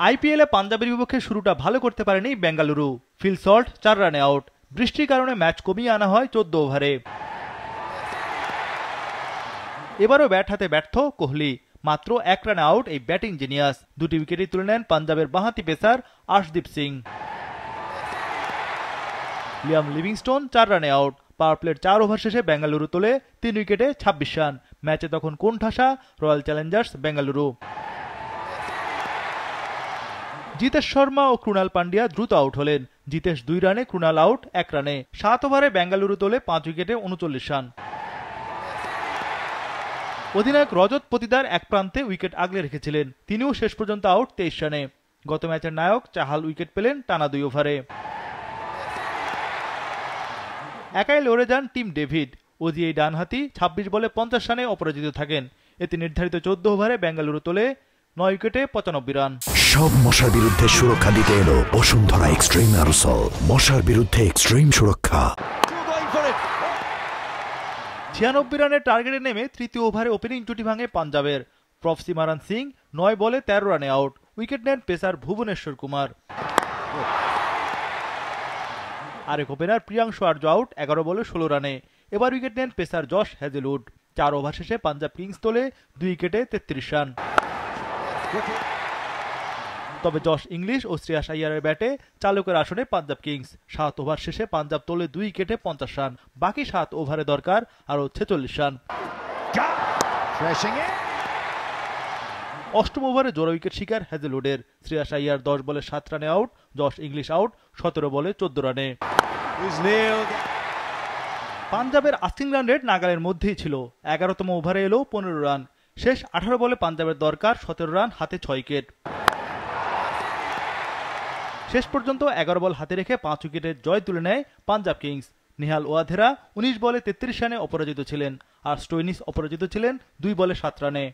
আইপিএলে পাঞ্জাবের বিপক্ষে শুরুটা ভালো করতে পারেনি বেঙ্গালুরু। ফিল সল্ট 4 রানে আউট। বৃষ্টির কারণে ম্যাচ কমিয়ে আনা হয় 14 ওভারে। এবারও ব্যাট হাতে ব্যর্থ কোহলি। মাত্র 1 রানে আউট এই ব্যাটিং জিনিয়াস। 2টি উইকেটই তুলে নেন পাঞ্জাবের বাঁহাতি pacer Arshdeep Singh. Liam Livingstone 4 রানে আউট। পাওয়ার প্লের 4 ওভার শেষে বেঙ্গালুরু তোলে 3 উইকেটে 26 রান। ম্যাচে তখন কোণঠাসা রয়্যাল চ্যালেঞ্জার্স বেঙ্গালুরু। জিতেশ শর্মা ও ক্রুনাল পান্ডিয়া দ্রুত আউট হলেন। জিতেশ 2 রানে, ক্রুনাল আউট 1 রানে। 7 ওভারে বেঙ্গালুরু তোলে 5 উইকেটে 39 রান। অধিনায়ক রজত পতিদার এক প্রান্তে উইকেট আগলে রেখেছিলেন। তিনিও শেষ পর্যন্ত আউট 23 রানে। গত ম্যাচের নায়ক চাহাল উইকেট পেলেন টানা 2 ওভারে। একাই লড়ে যান টিম ডেভিড। ওজিএ ডানহাতি 26 বলে 50 রানে অপরাজিত থাকেন। এতে নির্ধারিত 14 ওভারে বেঙ্গালুরু তোলে 9 উইকেটে 95 রান। সব মশার বিরুদ্ধে সুরক্ষা দিতে এলো বসুন্ধরা এক্সট্রিম অ্যারোসল। মশার বিরুদ্ধে এক্সট্রিম সুরক্ষা। 96 রানের টার্গেটে নেমে তৃতীয় ওভারে ওপেনিং জুটি ভাঙে পাঞ্জাবের। প্রফ সিমারান সিং 9 বলে 13 রানে আউট। উইকেট নেন পেসার ভুবনেশ্বর কুমার। আরেক ওপেনার প্রিয়াংশু আর্য আউট 11 বলে 16 রানে। এবার উইকেট নেন পেসার জশ হ্যাজেলউড। 4 ওভার শেষে পাঞ্জাব কিংস তোলে 2 উইকেটে 33 রান। তবে জশ ইংলিশ ও শ্রেয়াস আইয়ারের ব্যাটে চালকের আসনে পাঞ্জাব কিংস। 7 ওভার শেষে পাঞ্জাব তোলে 2 উইকেটে 50 রান। বাকি 7 ওভারে দরকার আরও 46 রান। 8ম ওভারে জোড়া উইকেট শিকার হ্যাজেলউডের। শ্রেয়াস আইয়ার 10 বলে 7 রানে আউট। জশ ইংলিশ আউট 17 বলে 14 রানে। পাঞ্জাবের আস্কিং রান রেট নাগালের মধ্যেই ছিল। 11তম ওভারে এলো 15 রান। শেষ 18 বলে পাঞ্জাবের দরকার 17 রান, হাতে 6 উইকেট। শেষ পর্যন্ত 11 বল হাতে রেখে 5 উইকেটের জয় তুলে নেয় পাঞ্জাব কিংস। নিহাল ওয়াধেরা 19 বলে 33 রানে অপরাজিত ছিলেন। আর স্টোইনিস অপরাজিত ছিলেন 2 বলে 7 রানে।